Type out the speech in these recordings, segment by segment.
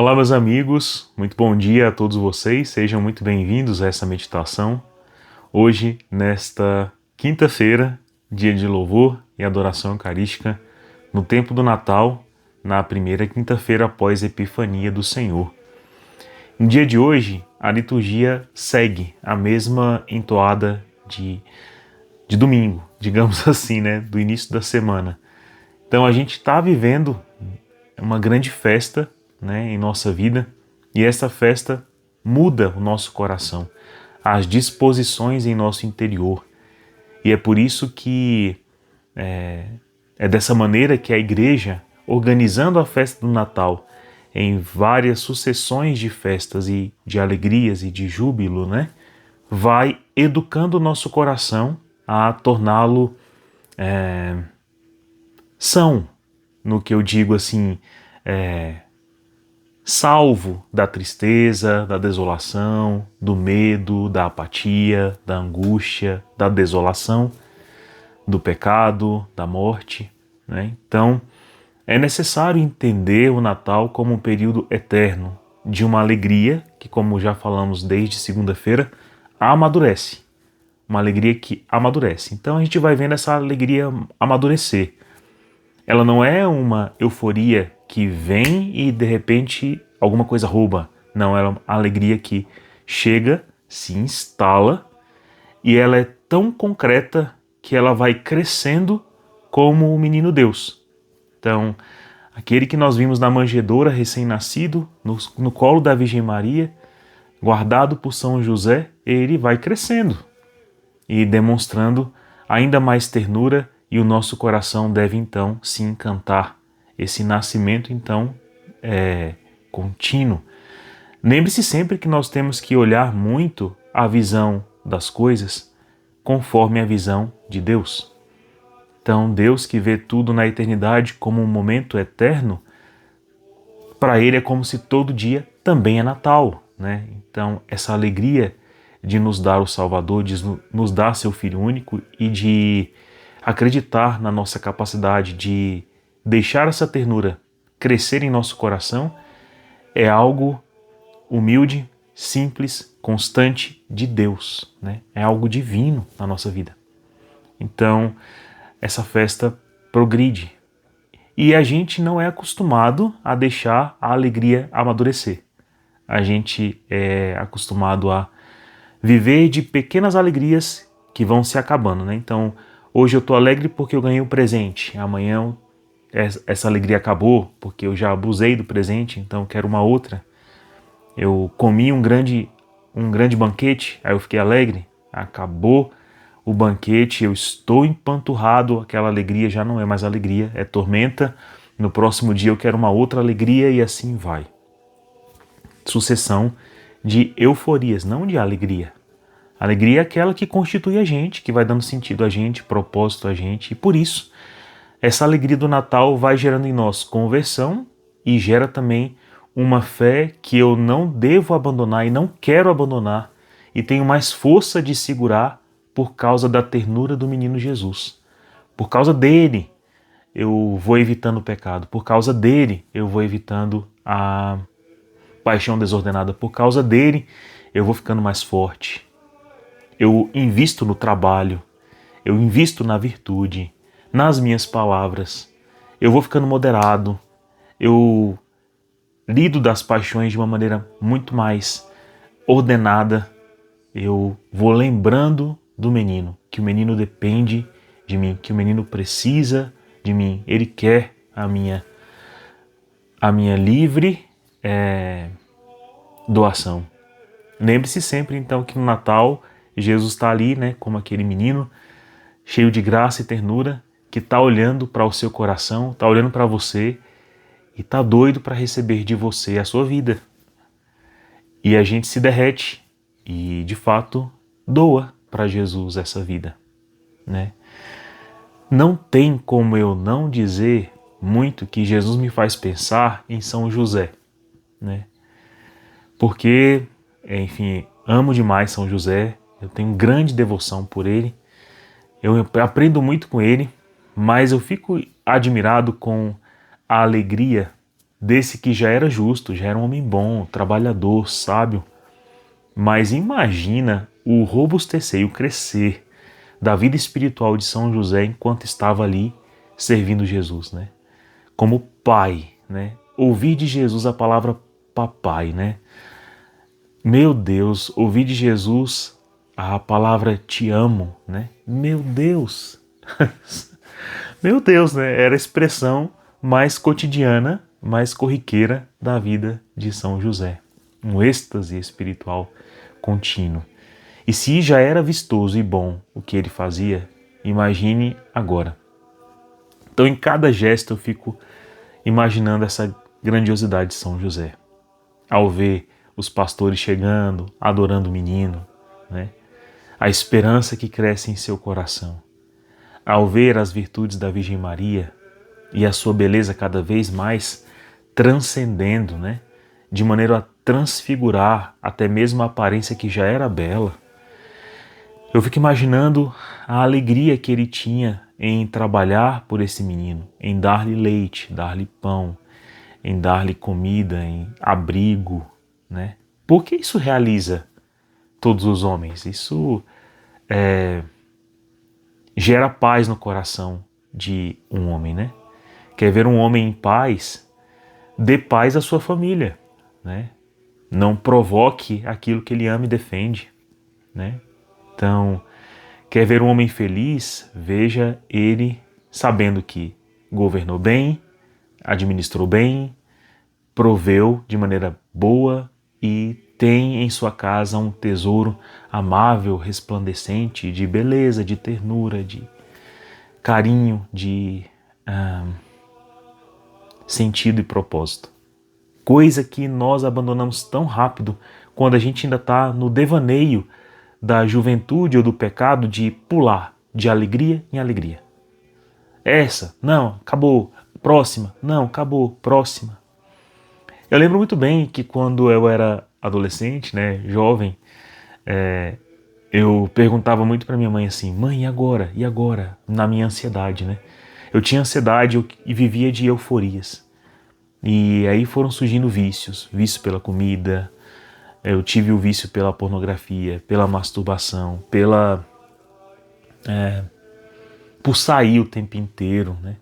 Olá, meus amigos, muito bom dia a todos vocês, sejam muito bem-vindos a essa meditação. Hoje, nesta quinta-feira, dia de louvor e adoração eucarística, no tempo do Natal, na primeira quinta-feira após a Epifania do Senhor. No dia de hoje, a liturgia segue a mesma entoada de domingo, digamos assim, né, do início da semana. Então a gente está vivendo uma grande festa, né, em nossa vida, e essa festa muda o nosso coração, as disposições em nosso interior. E é por isso que é dessa maneira que a igreja, organizando a festa do Natal em várias sucessões de festas e de alegrias e de júbilo, né, vai educando o nosso coração a torná-lo são, no que eu digo assim, salvo da tristeza, da desolação, do medo, da apatia, da angústia, da desolação, do pecado, da morte, né? Então, é necessário entender o Natal como um período eterno de uma alegria que, como já falamos desde segunda-feira, amadurece. Uma alegria que amadurece. Então a gente vai vendo essa alegria amadurecer. Ela não é uma euforia que vem e de repente alguma coisa rouba. Não, ela é uma alegria que chega, se instala e ela é tão concreta que ela vai crescendo como o menino Deus. Então, aquele que nós vimos na manjedoura recém-nascido, no colo da Virgem Maria, guardado por São José, ele vai crescendo e demonstrando ainda mais ternura, e o nosso coração deve então se encantar. Esse nascimento então é contínuo. Lembre-se sempre que nós temos que olhar muito a visão das coisas conforme a visão de Deus. Então Deus, que vê tudo na eternidade como um momento eterno, para ele é como se todo dia também é Natal, né? Então essa alegria de nos dar o Salvador, de nos dar seu Filho único e de acreditar na nossa capacidade de deixar essa ternura crescer em nosso coração, é algo humilde, simples, constante de Deus, né? É algo divino na nossa vida. Então, essa festa progride. E a gente não é acostumado a deixar a alegria amadurecer. A gente é acostumado a viver de pequenas alegrias que vão se acabando, né? Então, hoje eu estou alegre porque eu ganhei um presente. Amanhã essa alegria acabou porque eu já abusei do presente, então eu quero uma outra. Eu comi um grande banquete, aí eu fiquei alegre. Acabou o banquete, eu estou empanturrado, aquela alegria já não é mais alegria, é tormenta. No próximo dia eu quero uma outra alegria e assim vai. Sucessão de euforias, não de alegria. Alegria é aquela que constitui a gente, que vai dando sentido a gente, propósito a gente, e por isso essa alegria do Natal vai gerando em nós conversão e gera também uma fé que eu não devo abandonar e não quero abandonar e tenho mais força de segurar por causa da ternura do menino Jesus. Por causa dele eu vou evitando o pecado, por causa dele eu vou evitando a paixão desordenada, por causa dele eu vou ficando mais forte. Eu invisto no trabalho, eu invisto na virtude, nas minhas palavras, eu vou ficando moderado, eu lido das paixões de uma maneira muito mais ordenada, eu vou lembrando do menino, que o menino depende de mim, que o menino precisa de mim, ele quer a minha livre doação. Lembre-se sempre então que no Natal Jesus está ali, né, como aquele menino cheio de graça e ternura que está olhando para o seu coração, está olhando para você e está doido para receber de você a sua vida. E a gente se derrete e, de fato, doa para Jesus essa vida, né? Não tem como eu não dizer muito que Jesus me faz pensar em São José, né? Porque, enfim, amo demais São José, eu tenho grande devoção por ele, eu aprendo muito com ele, mas eu fico admirado com a alegria desse que já era justo, já era um homem bom, trabalhador, sábio. Mas imagina o robustecer e o crescer da vida espiritual de São José enquanto estava ali servindo Jesus, né? Como pai, né? Ouvir de Jesus a palavra papai, né? Meu Deus, ouvir de Jesus a palavra te amo, né? Meu Deus. Meu Deus, né? Era a expressão mais cotidiana, mais corriqueira da vida de São José. Um êxtase espiritual contínuo. E se já era vistoso e bom o que ele fazia, imagine agora. Então, em cada gesto eu fico imaginando essa grandiosidade de São José. Ao ver os pastores chegando, adorando o menino, né? A esperança que cresce em seu coração. Ao ver as virtudes da Virgem Maria e a sua beleza cada vez mais transcendendo, né? De maneira a transfigurar até mesmo a aparência que já era bela. Eu fico imaginando a alegria que ele tinha em trabalhar por esse menino, em dar-lhe leite, dar-lhe pão, em dar-lhe comida, em abrigo, né? Porque isso realiza todos os homens, isso gera paz no coração de um homem, né? Quer ver um homem em paz, dê paz à sua família, né? Não provoque aquilo que ele ama e defende, né? Então, quer ver um homem feliz? Veja ele sabendo que governou bem, administrou bem, proveu de maneira boa e tem em sua casa um tesouro amável, resplandecente, de beleza, de ternura, de carinho, de sentido e propósito. Coisa que nós abandonamos tão rápido quando a gente ainda está no devaneio da juventude ou do pecado de pular de alegria em alegria. Essa, não, acabou, próxima, não, acabou, próxima. Eu lembro muito bem que quando eu era adolescente, né, jovem, eu perguntava muito para minha mãe assim, mãe, e agora? E agora? Na minha ansiedade, né? Eu tinha ansiedade e vivia de euforias. E aí foram surgindo vícios, vício pela comida, eu tive o vício pela pornografia, pela masturbação, por sair o tempo inteiro, né?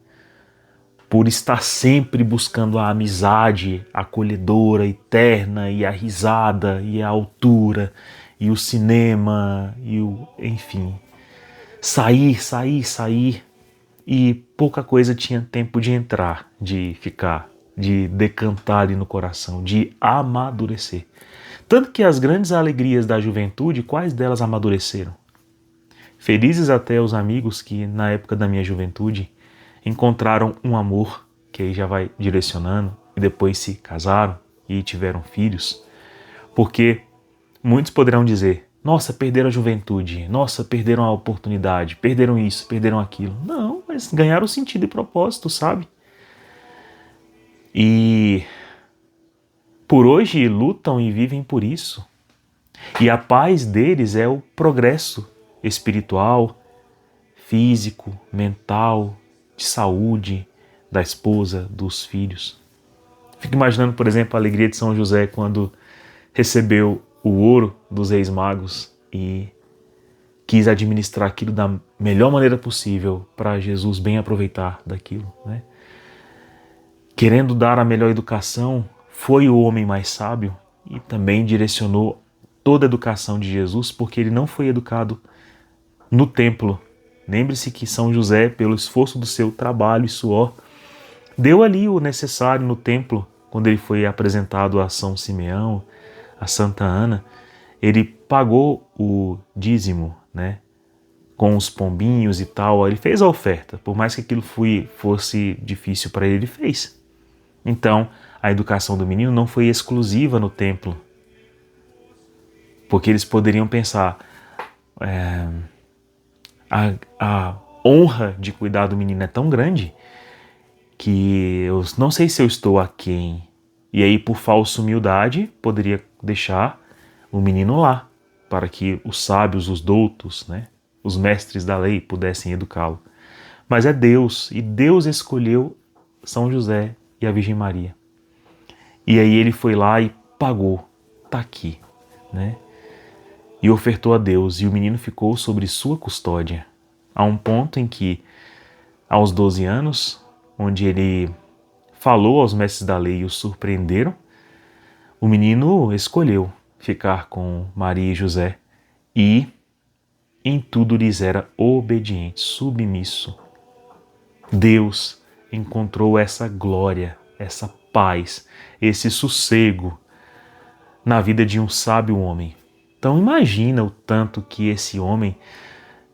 Por estar sempre buscando a amizade acolhedora, eterna, e a risada, e a altura, e o cinema, enfim. Sair, e pouca coisa tinha tempo de entrar, de ficar, de decantar ali no coração, de amadurecer. Tanto que as grandes alegrias da juventude, quais delas amadureceram? Felizes até os amigos que, na época da minha juventude, encontraram um amor, que aí já vai direcionando, e depois se casaram e tiveram filhos. Porque muitos poderão dizer, nossa, perderam a juventude, nossa, perderam a oportunidade, perderam isso, perderam aquilo. Não, mas ganharam o sentido e propósito, sabe? E por hoje lutam e vivem por isso. E a paz deles é o progresso espiritual, físico, mental, de saúde da esposa, dos filhos. Fico imaginando, por exemplo, a alegria de São José quando recebeu o ouro dos Reis Magos e quis administrar aquilo da melhor maneira possível para Jesus bem aproveitar daquilo, né? Querendo dar a melhor educação, foi o homem mais sábio e também direcionou toda a educação de Jesus, porque ele não foi educado no templo. Lembre-se que São José, pelo esforço do seu trabalho e suor, deu ali o necessário no templo, quando ele foi apresentado a São Simeão, a Santa Ana, ele pagou o dízimo, né? Com os pombinhos e tal, ele fez a oferta, por mais que aquilo fosse difícil para ele, ele fez. Então, a educação do menino não foi exclusiva no templo, porque eles poderiam pensar, a honra de cuidar do menino é tão grande que eu não sei se eu estou aquém. E aí, por falsa humildade, poderia deixar o menino lá, para que os sábios, os doutos, né, os mestres da lei pudessem educá-lo. Mas é Deus, e Deus escolheu São José e a Virgem Maria. E aí ele foi lá e pagou, tá aqui, né? E ofertou a Deus, e o menino ficou sobre sua custódia, a um ponto em que, aos 12 anos, onde ele falou aos mestres da lei e os surpreenderam, o menino escolheu ficar com Maria e José e em tudo lhes era obediente, submisso. Deus encontrou essa glória, essa paz, esse sossego na vida de um sábio homem. Então imagina o tanto que esse homem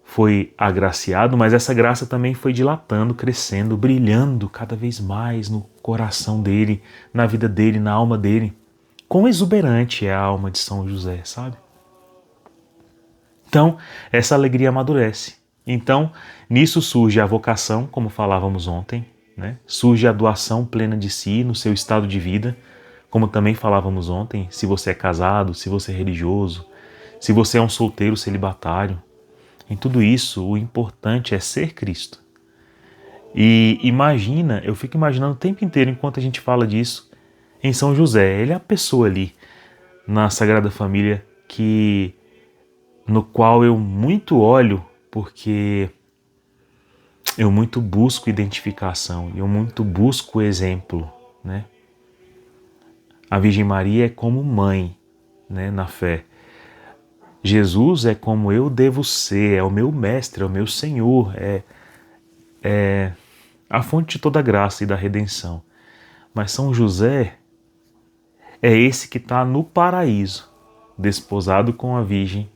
foi agraciado, mas essa graça também foi dilatando, crescendo, brilhando cada vez mais no coração dele, na vida dele, na alma dele. Quão exuberante é a alma de São José, sabe? Então, essa alegria amadurece. Então, nisso surge a vocação, como falávamos ontem, né? Surge a doação plena de si no seu estado de vida, como também falávamos ontem, se você é casado, se você é religioso, se você é um solteiro celibatário. Em tudo isso, o importante é ser Cristo. E imagina, eu fico imaginando o tempo inteiro, enquanto a gente fala disso, em São José. Ele é a pessoa ali, na Sagrada Família, no qual eu muito olho, porque eu muito busco identificação, eu muito busco exemplo, né? A Virgem Maria é como mãe, né, na fé. Jesus é como eu devo ser, é o meu mestre, é o meu Senhor, é a fonte de toda a graça e da redenção. Mas São José é esse que está no paraíso, desposado com a Virgem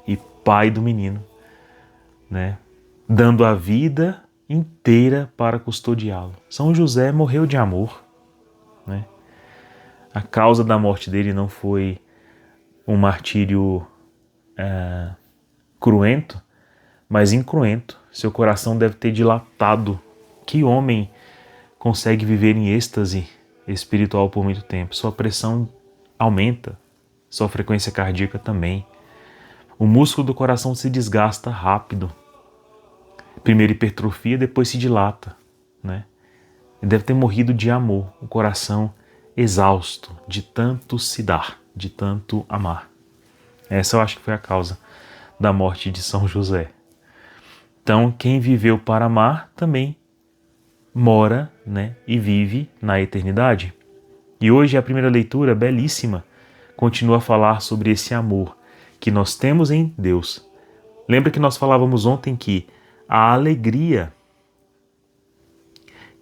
e pai do menino, né? Dando a vida inteira para custodiá-lo. São José morreu de amor, né? A causa da morte dele não foi um martírio cruento, mas incruento. Seu coração deve ter dilatado. Que homem consegue viver em êxtase espiritual por muito tempo? Sua pressão aumenta, sua frequência cardíaca também. O músculo do coração se desgasta rápido. Primeiro hipertrofia, depois se dilata, né? Ele deve ter morrido de amor, o coração exausto de tanto se dar, de tanto amar. Essa eu acho que foi a causa da morte de São José. Então, quem viveu para amar também mora, né, e vive na eternidade. E hoje a primeira leitura, belíssima, continua a falar sobre esse amor que nós temos em Deus. Lembra que nós falávamos ontem que a alegria,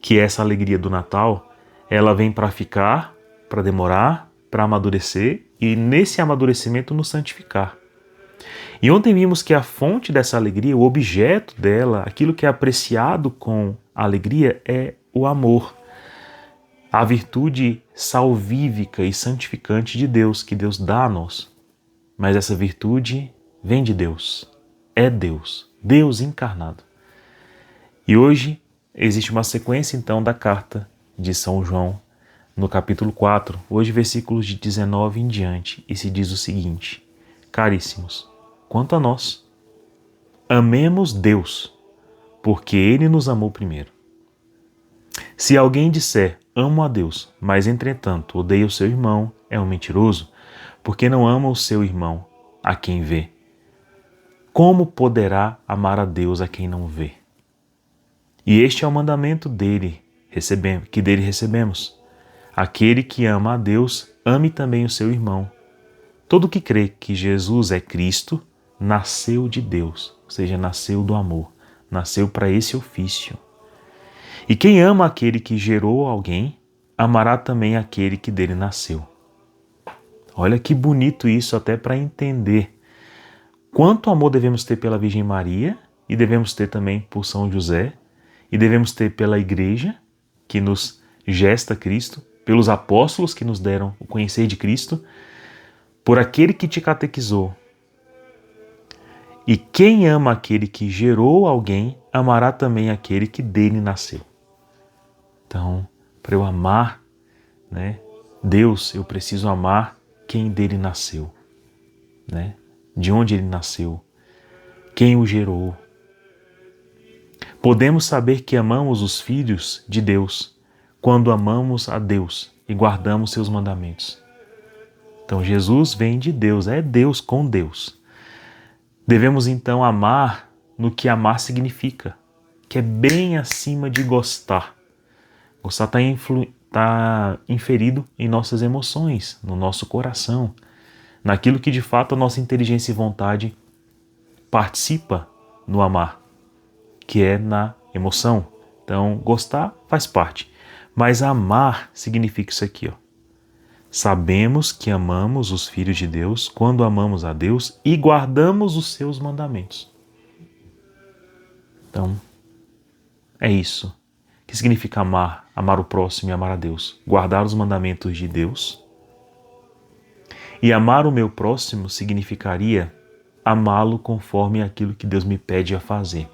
que é essa alegria do Natal, ela vem para ficar, para demorar, para amadurecer e nesse amadurecimento nos santificar. E ontem vimos que a fonte dessa alegria, o objeto dela, aquilo que é apreciado com a alegria é o amor. A virtude salvífica e santificante de Deus, que Deus dá a nós. Mas essa virtude vem de Deus, é Deus, Deus encarnado. E hoje existe uma sequência então da carta de São João, no capítulo 4, hoje versículos de 19 em diante, e se diz o seguinte: caríssimos, quanto a nós, amemos Deus, porque Ele nos amou primeiro. Se alguém disser, amo a Deus, mas entretanto odeia o seu irmão, é um mentiroso, porque não ama o seu irmão, a quem vê. Como poderá amar a Deus a quem não vê? E este é o mandamento que dele recebemos. Aquele que ama a Deus, ame também o seu irmão. Todo que crê que Jesus é Cristo, nasceu de Deus, ou seja, nasceu do amor, nasceu para esse ofício. E quem ama aquele que gerou alguém, amará também aquele que dele nasceu. Olha que bonito isso, até para entender quanto amor devemos ter pela Virgem Maria e devemos ter também por São José e devemos ter pela Igreja, que nos gesta Cristo, pelos apóstolos que nos deram o conhecer de Cristo, por aquele que te catequizou. E quem ama aquele que gerou alguém, amará também aquele que dele nasceu. Então, para eu amar, né, Deus, eu preciso amar quem dele nasceu, né? De onde ele nasceu, quem o gerou. Podemos saber que amamos os filhos de Deus quando amamos a Deus e guardamos seus mandamentos. Então Jesus vem de Deus, é Deus com Deus. Devemos então amar no que amar significa, que é bem acima de gostar. Gostar está inferido em nossas emoções, no nosso coração, naquilo que de fato a nossa inteligência e vontade participa no amar, que é na emoção. Então, gostar faz parte, mas amar significa isso aqui, ó. Sabemos que amamos os filhos de Deus quando amamos a Deus e guardamos os seus mandamentos. Então, é isso. O que significa amar? Amar o próximo e amar a Deus. Guardar os mandamentos de Deus. E amar o meu próximo significaria amá-lo conforme aquilo que Deus me pede a fazer.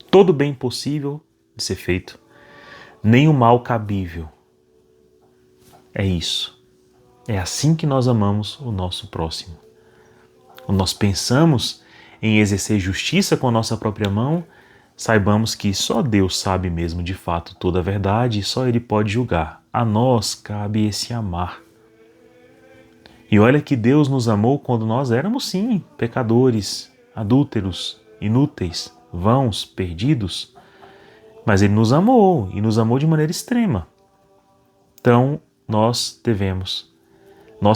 Todo bem possível de ser feito, nem o mal cabível. É isso. É assim que nós amamos o nosso próximo. Quando nós pensamos em exercer justiça com a nossa própria mão, saibamos que só Deus sabe mesmo de fato toda a verdade e só Ele pode julgar. A nós cabe esse amar. E olha que Deus nos amou quando nós éramos, sim, pecadores, adúlteros, inúteis, vãos, perdidos. Mas Ele nos amou e nos amou de maneira extrema. Então, nós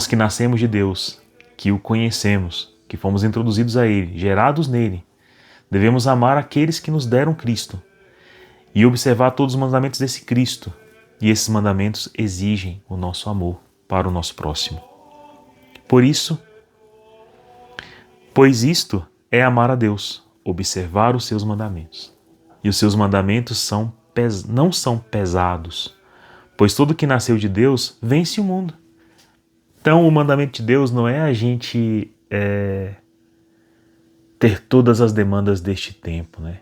que nascemos de Deus, que o conhecemos, que fomos introduzidos a Ele, gerados nele, devemos amar aqueles que nos deram Cristo e observar todos os mandamentos desse Cristo. E esses mandamentos exigem o nosso amor para o nosso próximo. Pois isto é amar a Deus, observar os seus mandamentos. E os seus mandamentos não são pesados, pois todo que nasceu de Deus vence o mundo. Então o mandamento de Deus não é a gente ter todas as demandas deste tempo, né?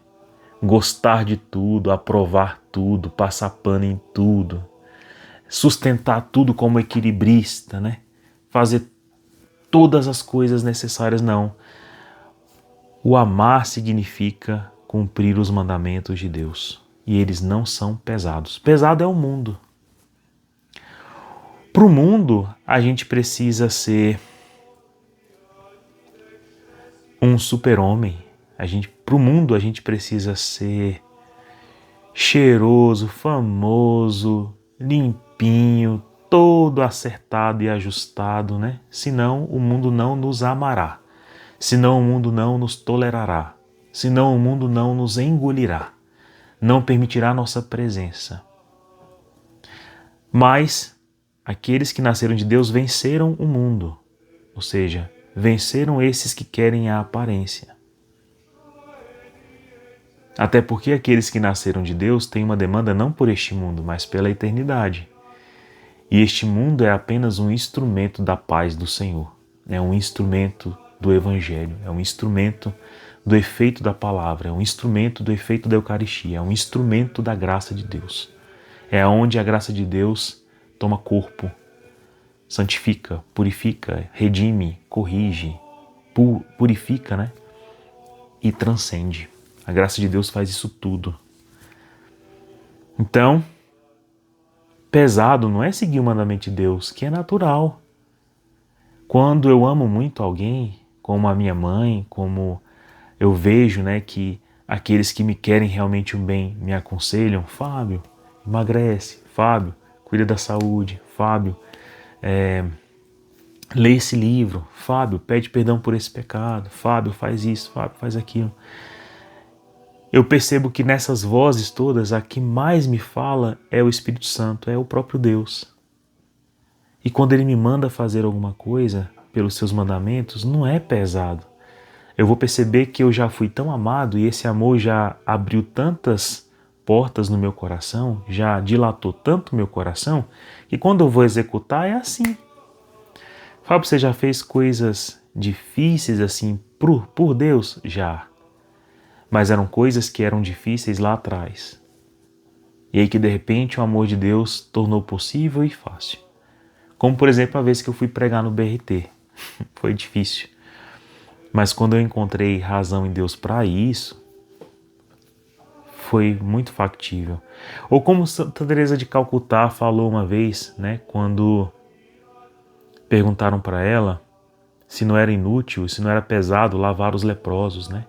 Gostar de tudo, aprovar tudo, passar pano em tudo, sustentar tudo como equilibrista, né? Fazer todas as coisas necessárias, não. O amar significa cumprir os mandamentos de Deus. E eles não são pesados. Pesado é o mundo. Para o mundo, a gente precisa ser um super-homem. Para o mundo, a gente precisa ser cheiroso, famoso, limpinho, todo acertado e ajustado, né? Senão o mundo não nos amará. Senão o mundo não nos tolerará. Senão o mundo não nos engolirá. Não permitirá nossa presença. Mas aqueles que nasceram de Deus venceram o mundo. Ou seja, venceram esses que querem a aparência. Até porque aqueles que nasceram de Deus têm uma demanda não por este mundo, mas pela eternidade. E este mundo é apenas um instrumento da paz do Senhor. É um instrumento do Evangelho, é um instrumento do efeito da palavra, é um instrumento do efeito da Eucaristia, é um instrumento da graça de Deus. É onde a graça de Deus toma corpo, santifica, purifica, redime, corrige, purifica, né? E transcende. A graça de Deus faz isso tudo. Então, pesado não é seguir o mandamento de Deus, que é natural. Quando eu amo muito alguém, como a minha mãe, como eu vejo, né, que aqueles que me querem realmente o bem me aconselham, Fábio, emagrece, Fábio, cuida da saúde, Fábio, lê esse livro, Fábio, pede perdão por esse pecado, Fábio, faz isso, Fábio, faz aquilo. Eu percebo que nessas vozes todas, a que mais me fala é o Espírito Santo, é o próprio Deus. E quando Ele me manda fazer alguma coisa pelos seus mandamentos, não é pesado. Eu vou perceber que eu já fui tão amado e esse amor já abriu tantas portas no meu coração, já dilatou tanto o meu coração, que quando eu vou executar é assim. Fábio, você já fez coisas difíceis assim por Deus? Já. Mas eram coisas que eram difíceis lá atrás. E aí que de repente o amor de Deus tornou possível e fácil. Como por exemplo a vez que eu fui pregar no BRT. Foi difícil. Mas quando eu encontrei razão em Deus para isso, foi muito factível. Ou como Santa Teresa de Calcutá falou uma vez, né, quando perguntaram para ela se não era inútil, se não era pesado lavar os leprosos, né?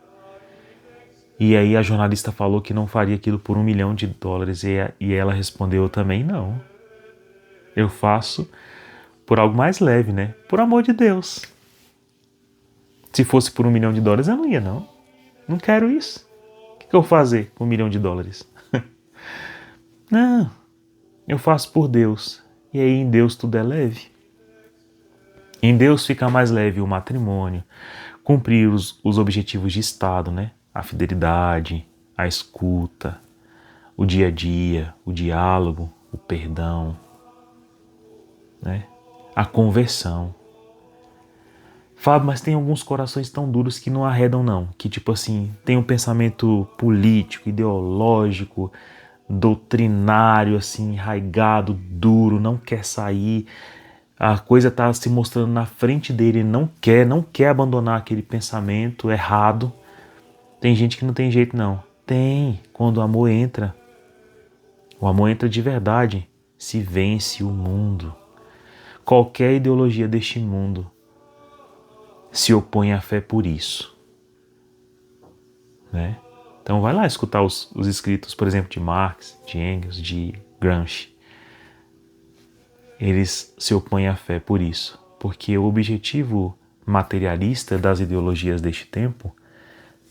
E aí a jornalista falou que não faria aquilo por $1 milhão e ela respondeu também, não. Eu faço por algo mais leve, né? Por amor de Deus. Se fosse por $1 milhão, eu não ia, não. Não quero isso. O que eu vou fazer com $1 milhão? Não, eu faço por Deus. E aí em Deus tudo é leve. Em Deus fica mais leve o matrimônio, cumprir os objetivos de Estado, né? A fidelidade, a escuta, o dia a dia, o diálogo, o perdão, né? A conversão. Fábio, mas tem alguns corações tão duros que não arredam não, que tipo assim, tem um pensamento político, ideológico, doutrinário, assim, enraigado, duro, não quer sair, a coisa está se mostrando na frente dele, ele não quer abandonar aquele pensamento errado. Tem gente que não tem jeito não. Tem, quando o amor entra de verdade, se vence o mundo. Qualquer ideologia deste mundo se opõe à fé por isso, né? Então vai lá escutar os escritos, por exemplo, de Marx, de Engels, de Gramsci. Eles se opõem à fé por isso, porque o objetivo materialista das ideologias deste tempo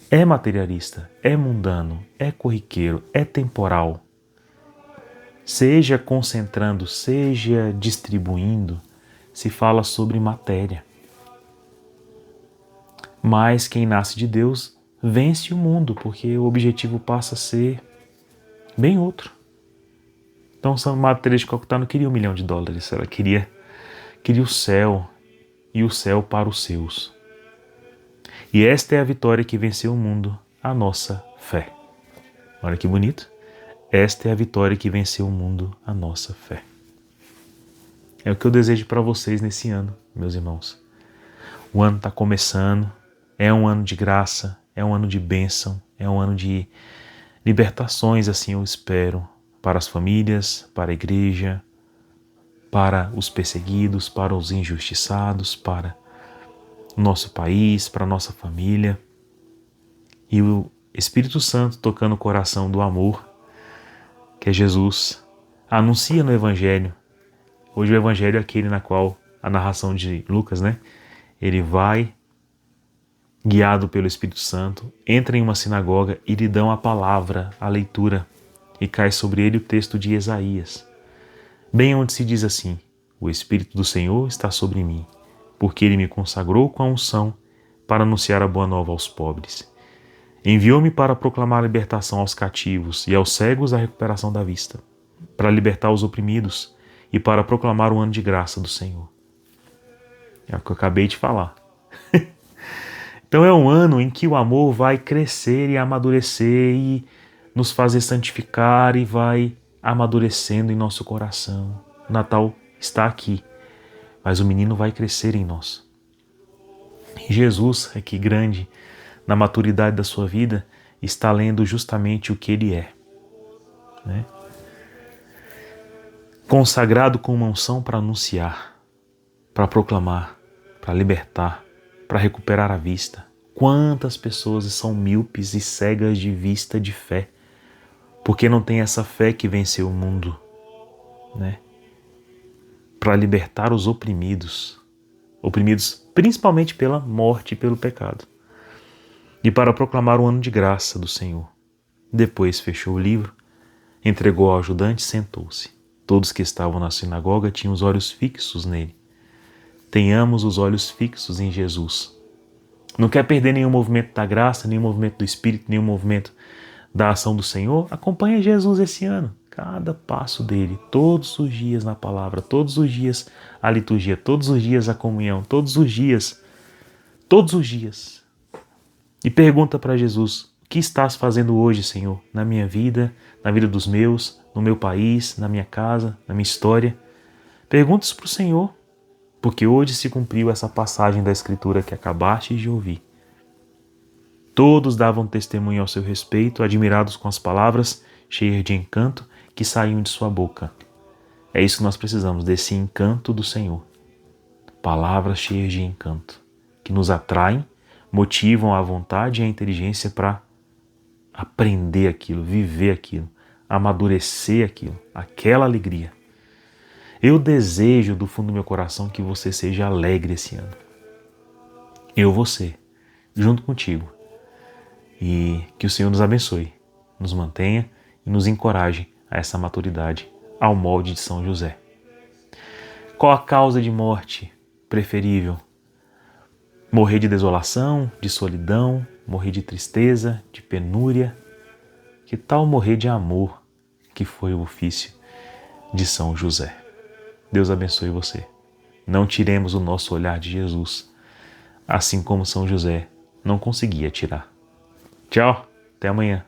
é materialista, é mundano, é corriqueiro, é temporal. Seja concentrando, seja distribuindo, se fala sobre matéria. Mas quem nasce de Deus vence o mundo, porque o objetivo passa a ser bem outro. Então Santa Madre Teresa de Calcutá não queria $1 milhão, ela queria o céu, e o céu para os seus. E esta é a vitória que venceu o mundo, a nossa fé. Olha que bonito. Esta é a vitória que venceu o mundo, a nossa fé. É o que eu desejo para vocês nesse ano, meus irmãos. O ano está começando, é um ano de graça, é um ano de bênção, é um ano de libertações, assim eu espero, para as famílias, para a igreja, para os perseguidos, para os injustiçados, para o nosso país, para a nossa família. E o Espírito Santo tocando o coração do amor, que é Jesus, anuncia no Evangelho. Hoje o Evangelho é aquele na qual a narração de Lucas, né? Ele vai, guiado pelo Espírito Santo, entra em uma sinagoga e lhe dão a palavra, a leitura, e cai sobre ele o texto de Isaías, bem onde se diz assim: o Espírito do Senhor está sobre mim, porque ele me consagrou com a unção para anunciar a boa nova aos pobres. Enviou-me para proclamar a libertação aos cativos e aos cegos a recuperação da vista, para libertar os oprimidos e para proclamar o ano de graça do Senhor. É o que eu acabei de falar. Então é um ano em que o amor vai crescer e amadurecer e nos fazer santificar e vai amadurecendo em nosso coração. O Natal está aqui, mas o menino vai crescer em nós. E Jesus, aqui grande, na maturidade da sua vida, está lendo justamente o que ele é, né? Consagrado com uma unção para anunciar, para proclamar, para libertar, para recuperar a vista. Quantas pessoas são míopes e cegas de vista de fé, porque não tem essa fé que venceu o mundo, né? Para libertar os oprimidos principalmente pela morte e pelo pecado, e para proclamar o ano de graça do Senhor. Depois fechou o livro, entregou ao ajudante e sentou-se. Todos que estavam na sinagoga tinham os olhos fixos nele. Tenhamos os olhos fixos em Jesus. Não quer perder nenhum movimento da graça, nenhum movimento do Espírito, nenhum movimento da ação do Senhor? Acompanhe Jesus esse ano. Cada passo dele, todos os dias na palavra, todos os dias a liturgia, todos os dias a comunhão, todos os dias. E pergunta para Jesus: o que estás fazendo hoje, Senhor, na minha vida, na vida dos meus, no meu país, na minha casa, na minha história? Pergunta isso para o Senhor, porque hoje se cumpriu essa passagem da Escritura que acabaste de ouvir. Todos davam testemunho ao seu respeito, admirados com as palavras cheias de encanto que saíam de sua boca. É isso que nós precisamos, desse encanto do Senhor. Palavras cheias de encanto, que nos atraem, motivam a vontade e a inteligência para aprender aquilo, viver aquilo, amadurecer aquilo, aquela alegria. Eu desejo do fundo do meu coração que você seja alegre esse ano. Eu vou ser, junto contigo. E que o Senhor nos abençoe, nos mantenha e nos encoraje a essa maturidade ao molde de São José. Qual a causa de morte preferível? Morrer de desolação, de solidão, morrer de tristeza, de penúria? Que tal morrer de amor, que foi o ofício de São José? Deus abençoe você. Não tiremos o nosso olhar de Jesus, assim como São José não conseguia tirar. Tchau, até amanhã.